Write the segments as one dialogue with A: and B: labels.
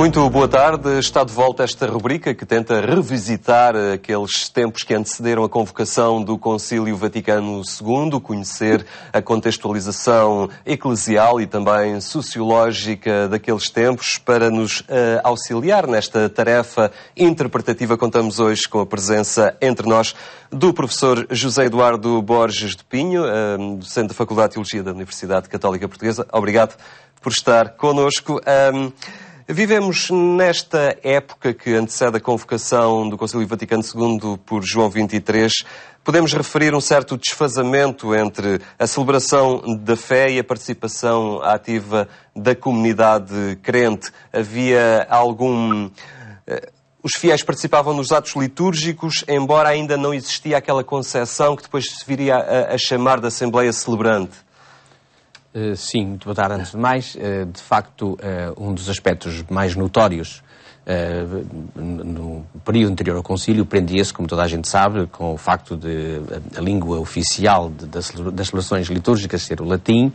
A: Muito boa tarde. Está de volta esta rubrica que tenta revisitar aqueles tempos que antecederam a convocação do Concílio Vaticano II, conhecer a contextualização eclesial e também sociológica daqueles tempos. Para nos auxiliar nesta tarefa interpretativa, contamos hoje com a presença entre nós do professor José Eduardo Borges de Pinho, docente da Faculdade de Teologia da Universidade Católica Portuguesa. Obrigado por estar connosco. Vivemos nesta época que antecede a convocação do Concílio Vaticano II por João XXIII. Podemos referir um certo desfazamento entre a celebração da fé e a participação ativa da comunidade crente. Havia os fiéis participavam nos atos litúrgicos, embora ainda não existia aquela concepção que depois se viria a chamar de Assembleia Celebrante.
B: Sim, muito boa tarde. Antes de mais, de facto, um dos aspectos mais notórios no período anterior ao Concílio prendia-se, como toda a gente sabe, com o facto de a língua oficial das celebrações litúrgicas ser o latim,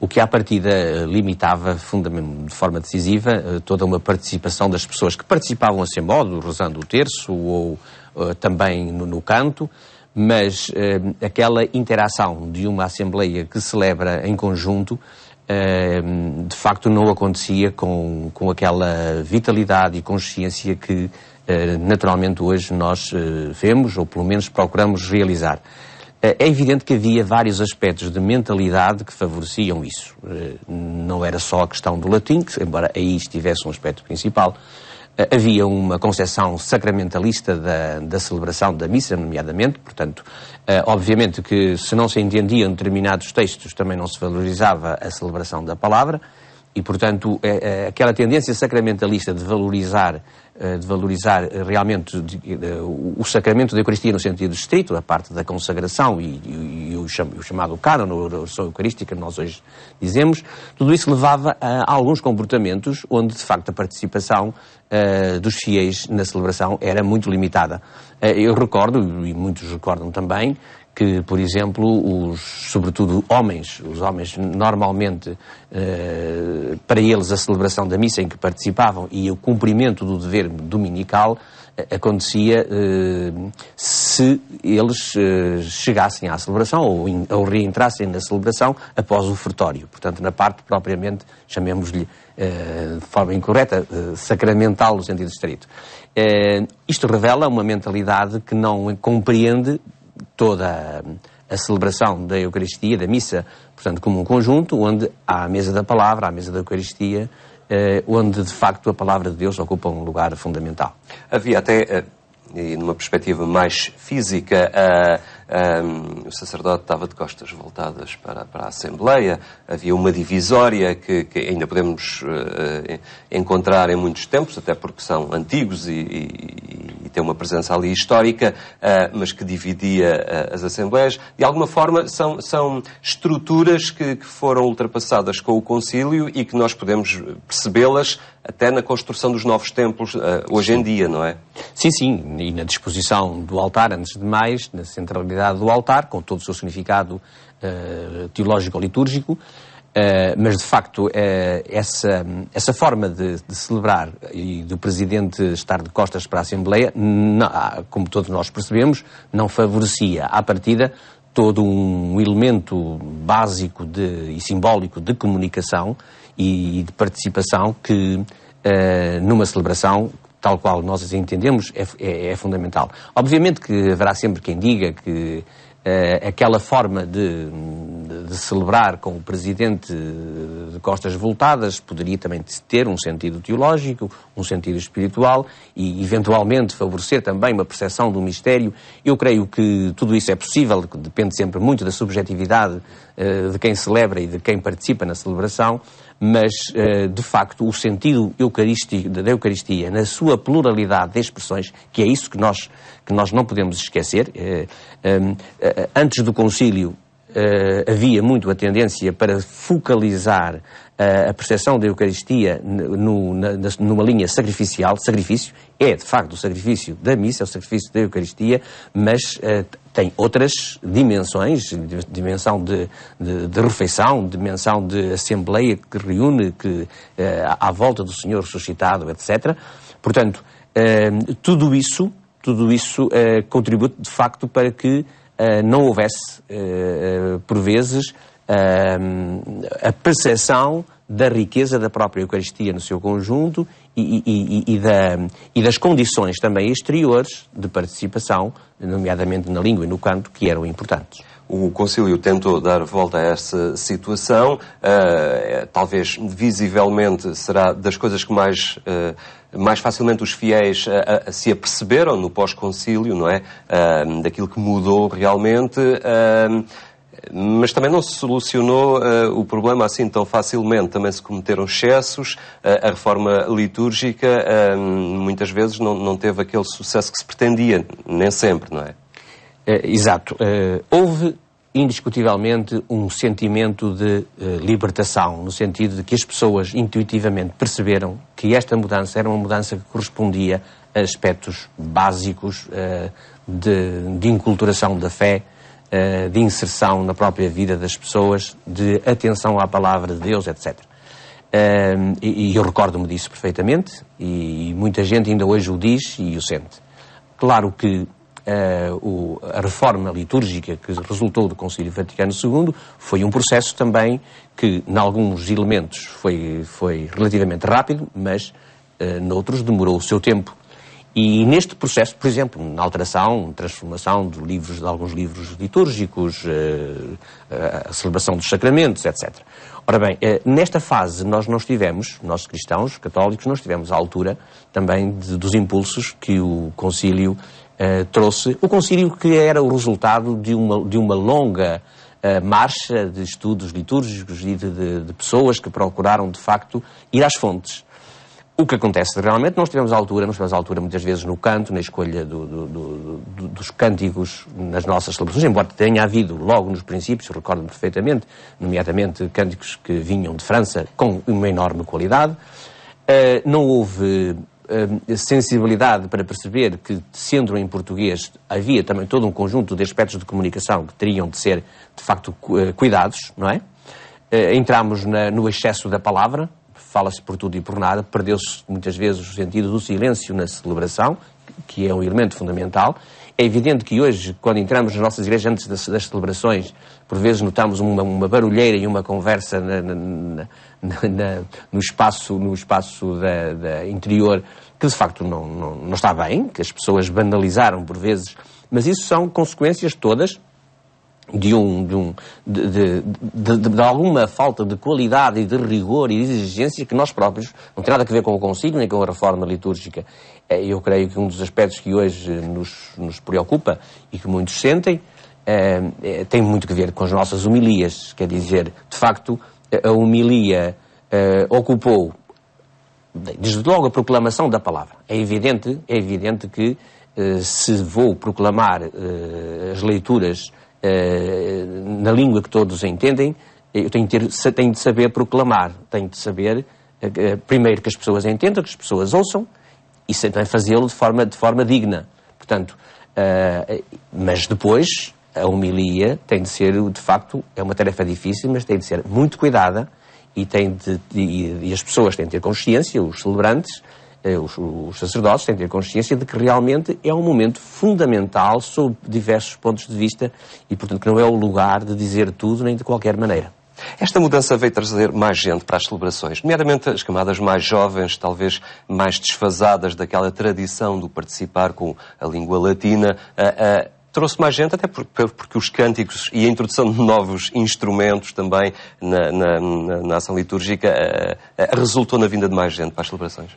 B: o que à partida limitava de forma decisiva toda uma participação das pessoas que participavam assim modo, rezando o terço ou também no canto, mas aquela interação de uma Assembleia que celebra em conjunto, de facto não acontecia com aquela vitalidade e consciência que naturalmente hoje nós vemos, ou pelo menos procuramos realizar. É evidente que havia vários aspectos de mentalidade que favoreciam isso. Não era só a questão do latim, que, embora aí estivesse um aspecto principal. Havia uma concepção sacramentalista da celebração da missa, nomeadamente, portanto, obviamente que se não se entendiam determinados textos também não se valorizava a celebração da palavra e, portanto, aquela tendência sacramentalista de valorizar realmente o sacramento da Eucaristia no sentido estrito, a parte da consagração e o chamado cânon, a oração eucarística que nós hoje dizemos, tudo isso levava a alguns comportamentos onde, de facto, a participação dos fiéis na celebração era muito limitada. Eu recordo, e muitos recordam também, que, por exemplo, sobretudo os homens normalmente, para eles a celebração da missa em que participavam e o cumprimento do dever dominical acontecia se eles chegassem à celebração ou reentrassem na celebração após o ofertório. Portanto, na parte propriamente, chamemos-lhe de forma incorreta, sacramental no sentido estrito. Isto revela uma mentalidade que não compreende toda a celebração da Eucaristia, da missa, portanto, como um conjunto, onde há a mesa da palavra, a mesa da Eucaristia, onde, de facto, a palavra de Deus ocupa um lugar fundamental.
A: Havia até, e numa perspectiva mais física, o sacerdote estava de costas voltadas para a Assembleia, havia uma divisória que ainda podemos encontrar em muitos tempos, até porque são antigos e tem uma presença ali histórica, mas que dividia as Assembleias. De alguma forma, são estruturas que foram ultrapassadas com o Concílio e que nós podemos percebê-las até na construção dos novos templos hoje em dia, não é?
B: Sim, sim, e na disposição do altar, antes de mais, na centralidade do altar, com todo o seu significado teológico-litúrgico, mas de facto essa forma de celebrar e do Presidente estar de costas para a Assembleia, como todos nós percebemos, não favorecia à partida todo um elemento básico e simbólico de comunicação e de participação que numa celebração tal qual nós as entendemos é fundamental. Obviamente que haverá sempre quem diga que aquela forma de celebrar com o Presidente de costas voltadas poderia também ter um sentido teológico, um sentido espiritual e eventualmente favorecer também uma percepção do mistério. Eu creio que tudo isso é possível, depende sempre muito da subjetividade de quem celebra e de quem participa na celebração, mas, de facto, o sentido da Eucaristia, na sua pluralidade de expressões, que é isso que nós não podemos esquecer. Antes do Concílio, havia muito a tendência para focalizar a percepção da Eucaristia numa linha sacrificial, sacrifício, é de facto o sacrifício da missa, é o sacrifício da Eucaristia, mas tem outras dimensões, dimensão de refeição, dimensão de assembleia que reúne à volta do Senhor ressuscitado, etc. Portanto, tudo isso contribui de facto para que não houvesse, por vezes, a percepção da riqueza da própria Eucaristia no seu conjunto e das condições também exteriores de participação, nomeadamente na língua e no canto, que eram importantes.
A: O Concílio tentou dar volta a essa situação, talvez visivelmente será das coisas que mais facilmente os fiéis se aperceberam no pós-concílio, não é? Daquilo que mudou realmente. Mas também não se solucionou o problema assim tão facilmente. Também se cometeram excessos. A reforma litúrgica muitas vezes não teve aquele sucesso que se pretendia, nem sempre, não é?
B: Exato. Houve indiscutivelmente um sentimento de libertação, no sentido de que as pessoas intuitivamente perceberam que esta mudança era uma mudança que correspondia a aspectos básicos de inculturação da fé, de inserção na própria vida das pessoas, de atenção à palavra de Deus, etc. E eu recordo-me disso perfeitamente, e muita gente ainda hoje o diz e o sente. Claro que a reforma litúrgica que resultou do Concílio Vaticano II foi um processo também que, em alguns elementos, foi relativamente rápido, mas noutros demorou o seu tempo. E neste processo, por exemplo, na alteração, transformação de alguns livros litúrgicos, a celebração dos sacramentos, etc. Ora bem, nesta fase nós cristãos, católicos, não estivemos à altura também dos impulsos que o Concílio trouxe. O Concílio que era o resultado de uma longa marcha de estudos litúrgicos e de pessoas que procuraram, de facto, ir às fontes. O que acontece realmente, não estivemos à altura muitas vezes no canto, na escolha dos cânticos nas nossas celebrações, embora tenha havido logo nos princípios, recordo-me perfeitamente, nomeadamente cânticos que vinham de França com uma enorme qualidade. Não houve sensibilidade para perceber que, sendo em português, havia também todo um conjunto de aspectos de comunicação que teriam de ser, de facto, cuidados, não é? Entramos no excesso da palavra, fala-se por tudo e por nada, perdeu-se muitas vezes o sentido do silêncio na celebração, que é um elemento fundamental. É evidente que hoje, quando entramos nas nossas igrejas antes das celebrações, por vezes notamos uma barulheira e uma conversa no espaço da interior que de facto não está bem, que as pessoas banalizaram por vezes, mas isso são consequências todas de alguma falta de qualidade e de rigor e de exigência que nós próprios, não tem nada a ver com o concílio nem com a reforma litúrgica. Eu creio que um dos aspectos que hoje nos preocupa e que muitos sentem tem muito a ver com as nossas homilias. Quer dizer, de facto, a homilia ocupou desde logo a proclamação da palavra. É evidente que se vou proclamar as leituras na língua que todos entendem, eu tenho de saber proclamar, tenho de saber primeiro que as pessoas entendam, que as pessoas ouçam e também fazê-lo de forma digna. Portanto, mas depois a homilia tem de ser, de facto, é uma tarefa difícil, mas tem de ser muito cuidada e as pessoas têm de ter consciência, os celebrantes, os sacerdotes têm de ter consciência de que realmente é um momento fundamental sob diversos pontos de vista e, portanto, que não é o lugar de dizer tudo nem de qualquer maneira.
A: Esta mudança veio trazer mais gente para as celebrações, nomeadamente as camadas mais jovens, talvez mais desfasadas daquela tradição do participar com a língua latina. Trouxe mais gente, até porque os cânticos e a introdução de novos instrumentos também na ação litúrgica resultou na vinda de mais gente para as celebrações.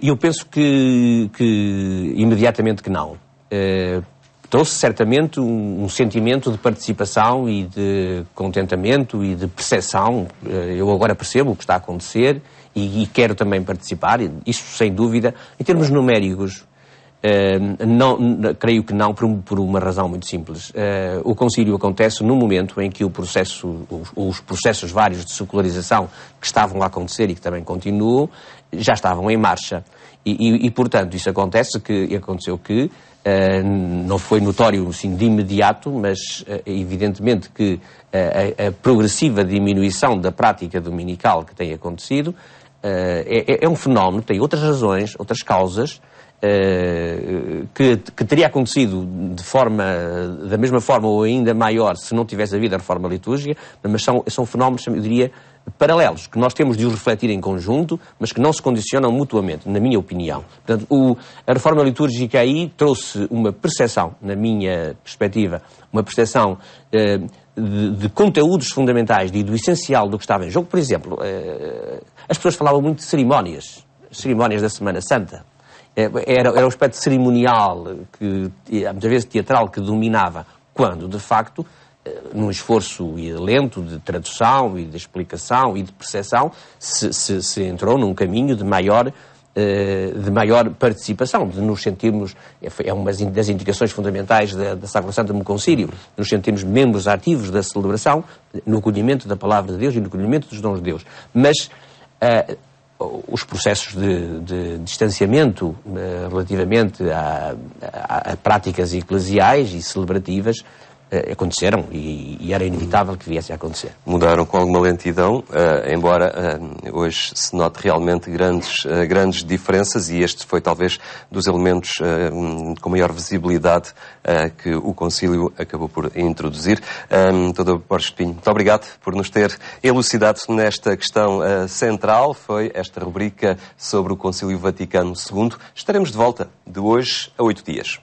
B: Eu penso que imediatamente que não. Trouxe certamente um sentimento de participação e de contentamento e de percepção. Eu agora percebo o que está a acontecer e quero também participar, isso sem dúvida. Em termos numéricos, Creio que não, por uma razão muito simples. O concílio acontece no momento em que os processos vários de secularização que estavam a acontecer e que também continuam, já estavam em marcha. E portanto, isso aconteceu que não foi notório assim, de imediato, mas evidentemente que a progressiva diminuição da prática dominical que tem acontecido é um fenómeno que tem outras razões, outras causas, que teria acontecido da mesma forma ou ainda maior se não tivesse havido a reforma litúrgica, mas são fenómenos, eu diria, paralelos, que nós temos de os refletir em conjunto, mas que não se condicionam mutuamente, na minha opinião. Portanto, a reforma litúrgica aí trouxe uma percepção, na minha perspectiva, uma percepção de conteúdos fundamentais e do essencial do que estava em jogo. Por exemplo, as pessoas falavam muito de cerimónias da Semana Santa. Era o aspecto cerimonial, muitas vezes teatral, que dominava, quando, de facto, num esforço lento de tradução e de explicação e de percepção, se entrou num caminho de maior participação, de nos sentirmos, é uma das indicações fundamentais da Sacrosantum Concílio, de nos sentirmos membros ativos da celebração, no acolhimento da Palavra de Deus e no acolhimento dos dons de Deus. Mas os processos de distanciamento relativamente a práticas eclesiais e celebrativas aconteceram e era inevitável que viesse a acontecer.
A: Mudaram com alguma lentidão, embora hoje se note realmente grandes diferenças, e este foi talvez dos elementos com maior visibilidade que o Concílio acabou por introduzir. Dr. Borges de Pinho, muito obrigado por nos ter elucidado nesta questão central. Foi esta rubrica sobre o Concílio Vaticano II. Estaremos de volta de hoje a 8 dias.